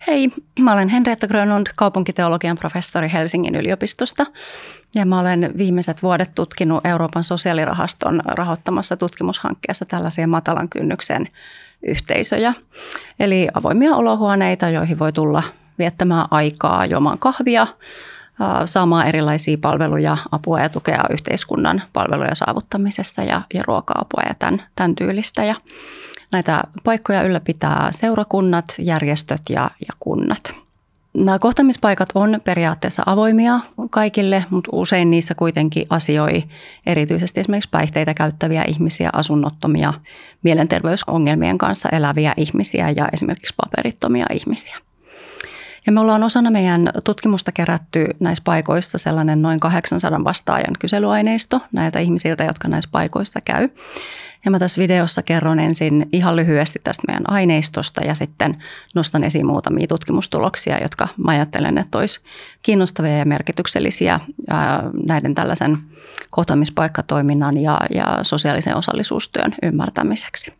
Hei, mä olen Henrietta Grönlund, kaupunkiteologian professori Helsingin yliopistosta ja mä olen viimeiset vuodet tutkinut Euroopan sosiaalirahaston rahoittamassa tutkimushankkeessa tällaisia matalan kynnyksen yhteisöjä. Eli avoimia olohuoneita, joihin voi tulla viettämään aikaa, juomaan kahvia, saamaan erilaisia palveluja, apua ja tukea yhteiskunnan palveluja saavuttamisessa ja ruoka-apua ja tämän tyylistä. Ja näitä paikkoja ylläpitää seurakunnat, järjestöt ja kunnat. Nämä kohtaamispaikat on periaatteessa avoimia kaikille, mutta usein niissä kuitenkin asioi erityisesti esimerkiksi päihteitä käyttäviä ihmisiä, asunnottomia, mielenterveysongelmien kanssa eläviä ihmisiä ja esimerkiksi paperittomia ihmisiä. Ja me ollaan osana meidän tutkimusta kerätty näissä paikoissa sellainen noin 800 vastaajan kyselyaineisto näiltä ihmisiltä, jotka näissä paikoissa käy. Ja mä tässä videossa kerron ensin ihan lyhyesti tästä meidän aineistosta ja sitten nostan esiin muutamia tutkimustuloksia, jotka mä ajattelen, että olisi kiinnostavia ja merkityksellisiä näiden tällaisen kohtaamispaikkatoiminnan ja sosiaalisen osallisuustyön ymmärtämiseksi.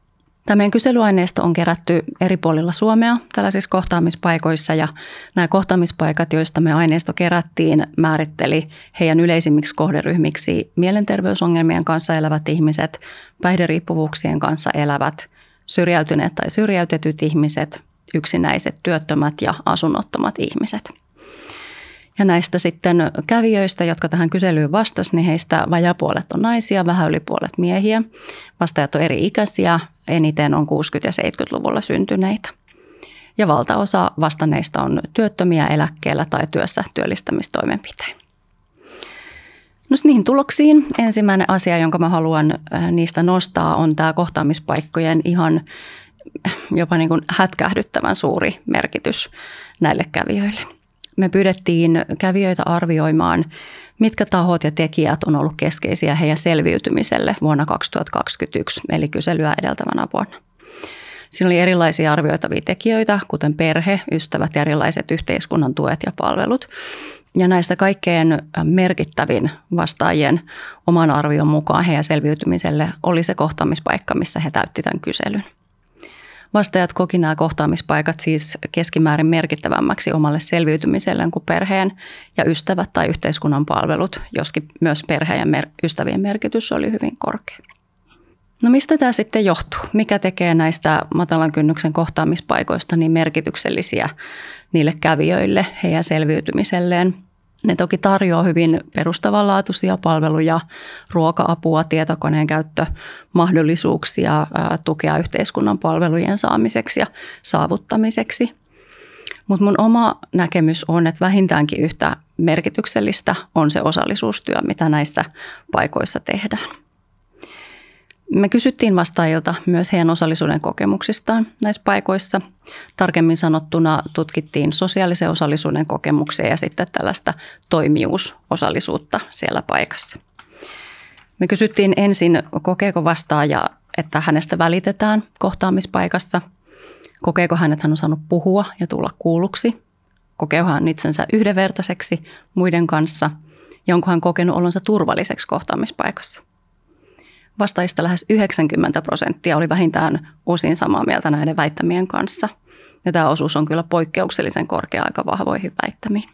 Tämä meidän kyselyaineisto on kerätty eri puolilla Suomea tällaisissa kohtaamispaikoissa ja nämä kohtaamispaikat, joista me aineisto kerättiin, määritteli heidän yleisimmiksi kohderyhmiksi mielenterveysongelmien kanssa elävät ihmiset, päihderiippuvuuksien kanssa elävät, syrjäytyneet tai syrjäytetyt ihmiset, yksinäiset, työttömät ja asunnottomat ihmiset. Ja näistä sitten kävijöistä, jotka tähän kyselyyn vastasivat, niin heistä vajapuolet on naisia, vähän yli puolet miehiä. Vastaajat on eri ikäisiä, eniten on 60- ja 70-luvulla syntyneitä. Ja valtaosa vastanneista on työttömiä eläkkeellä tai työssä työllistämistoimenpiteen. No niihin tuloksiin. Ensimmäinen asia, jonka mä haluan niistä nostaa, on tämä kohtaamispaikkojen ihan jopa niin kuin hätkähdyttävän suuri merkitys näille kävijöille. Me pyydettiin kävijöitä arvioimaan, mitkä tahot ja tekijät on ollut keskeisiä heidän selviytymiselle vuonna 2021, eli kyselyä edeltävänä vuonna. Siinä oli erilaisia arvioitavia tekijöitä, kuten perhe, ystävät ja erilaiset yhteiskunnan tuet ja palvelut. Ja näistä kaikkein merkittävin vastaajien oman arvion mukaan heidän selviytymiselle oli se kohtaamispaikka, missä he täytti tämän kyselyn. Vastaajat koki nämä kohtaamispaikat siis keskimäärin merkittävämmäksi omalle selviytymiselleen kuin perheen ja ystävät tai yhteiskunnan palvelut, joskin myös perheen ja ystävien merkitys oli hyvin korkea. No mistä tämä sitten johtuu? Mikä tekee näistä matalan kynnyksen kohtaamispaikoista niin merkityksellisiä niille kävijöille, heidän selviytymiselleen? Ne toki tarjoaa hyvin perustavanlaatuisia palveluja, ruoka-apua, tietokoneen käyttömahdollisuuksia, tukea yhteiskunnan palvelujen saamiseksi ja saavuttamiseksi. Mutta mun oma näkemys on, että vähintäänkin yhtä merkityksellistä on se osallisuustyö, mitä näissä paikoissa tehdään. Me kysyttiin vastaajilta myös heidän osallisuuden kokemuksistaan näissä paikoissa. Tarkemmin sanottuna tutkittiin sosiaalisen osallisuuden kokemuksia ja sitten tällaista toimijuusosallisuutta siellä paikassa. Me kysyttiin ensin, kokeeko vastaaja, että hänestä välitetään kohtaamispaikassa. Kokeeko hän, että hän on saanut puhua ja tulla kuulluksi. Kokeeko hän itsensä yhdenvertaiseksi muiden kanssa ja onko hän kokenut olonsa turvalliseksi kohtaamispaikassa. Vastaajista lähes 90% oli vähintään osin samaa mieltä näiden väittämien kanssa. Ja tämä osuus on kyllä poikkeuksellisen korkea aika vahvoihin väittämiin.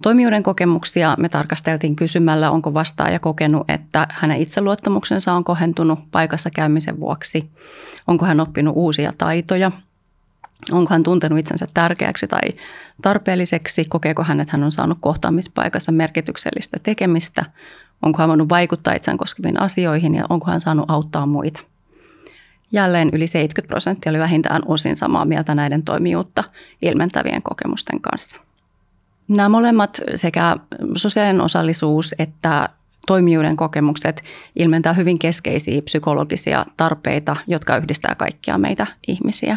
Toimijuuden kokemuksia me tarkasteltiin kysymällä, onko vastaaja kokenut, että hänen itseluottamuksensa on kohentunut paikassa käymisen vuoksi. Onko hän oppinut uusia taitoja. Onko hän tuntenut itsensä tärkeäksi tai tarpeelliseksi. Kokeeko hän, että hän on saanut kohtaamispaikassa merkityksellistä tekemistä. Onko hän voinut vaikuttaa itseään koskeviin asioihin ja onko hän saanut auttaa muita. Jälleen yli 70% oli vähintään osin samaa mieltä näiden toimijuutta ilmentävien kokemusten kanssa. Nämä molemmat sekä sosiaalinen osallisuus että toimijuuden kokemukset ilmentää hyvin keskeisiä psykologisia tarpeita, jotka yhdistää kaikkia meitä ihmisiä.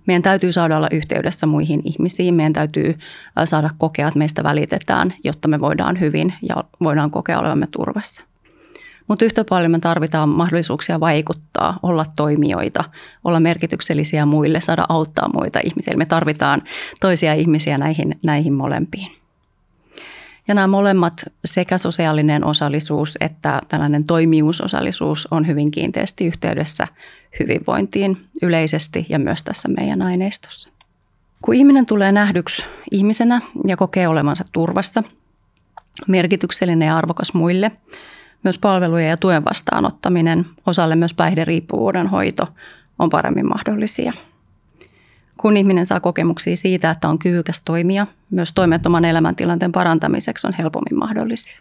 Meidän täytyy saada olla yhteydessä muihin ihmisiin. Meidän täytyy saada kokea, että meistä välitetään, jotta me voidaan hyvin ja voidaan kokea olevamme turvassa. Mutta yhtä paljon me tarvitaan mahdollisuuksia vaikuttaa, olla toimijoita, olla merkityksellisiä muille, saada auttaa muita ihmisiä. Me tarvitaan toisia ihmisiä näihin molempiin. Ja nämä molemmat, sekä sosiaalinen osallisuus että tällainen toimijuusosallisuus, on hyvin kiinteästi yhteydessä hyvinvointiin yleisesti ja myös tässä meidän aineistossa. Kun ihminen tulee nähdyksi ihmisenä ja kokee olevansa turvassa, merkityksellinen ja arvokas muille, myös palvelujen ja tuen vastaanottaminen, osalle myös päihderiippuvuuden hoito on paremmin mahdollisia. Kun ihminen saa kokemuksia siitä, että on kyvykäs toimia, myös toimettoman elämäntilanteen parantamiseksi on helpommin mahdollisia.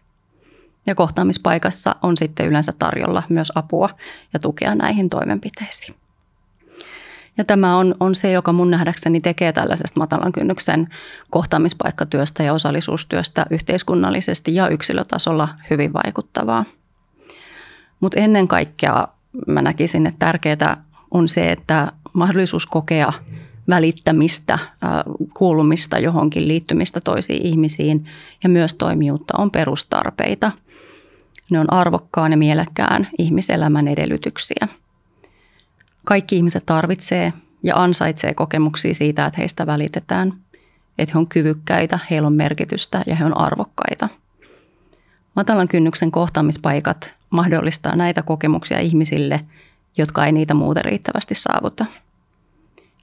Ja kohtaamispaikassa on sitten yleensä tarjolla myös apua ja tukea näihin toimenpiteisiin. Ja tämä on se, joka mun nähdäkseni tekee tällaisesta matalan kynnyksen kohtaamispaikkatyöstä ja osallisuustyöstä yhteiskunnallisesti ja yksilötasolla hyvin vaikuttavaa. Mutta ennen kaikkea mä näkisin, että tärkeää on se, että mahdollisuus kokea välittämistä, kuulumista johonkin, liittymistä toisiin ihmisiin ja myös toimijuutta on perustarpeita. Ne on arvokkaan ja mielekkään ihmiselämän edellytyksiä. Kaikki ihmiset tarvitsee ja ansaitsee kokemuksia siitä, että heistä välitetään, että he on kyvykkäitä, heillä on merkitystä ja he on arvokkaita. Matalan kynnyksen kohtaamispaikat mahdollistaa näitä kokemuksia ihmisille, jotka ei niitä muuten riittävästi saavuta.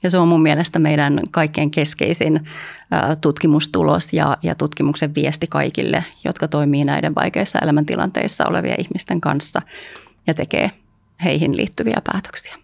Ja se on mun mielestä meidän kaikkein keskeisin tutkimustulos ja tutkimuksen viesti kaikille, jotka toimii näiden vaikeissa elämäntilanteissa olevien ihmisten kanssa ja tekee heihin liittyviä päätöksiä.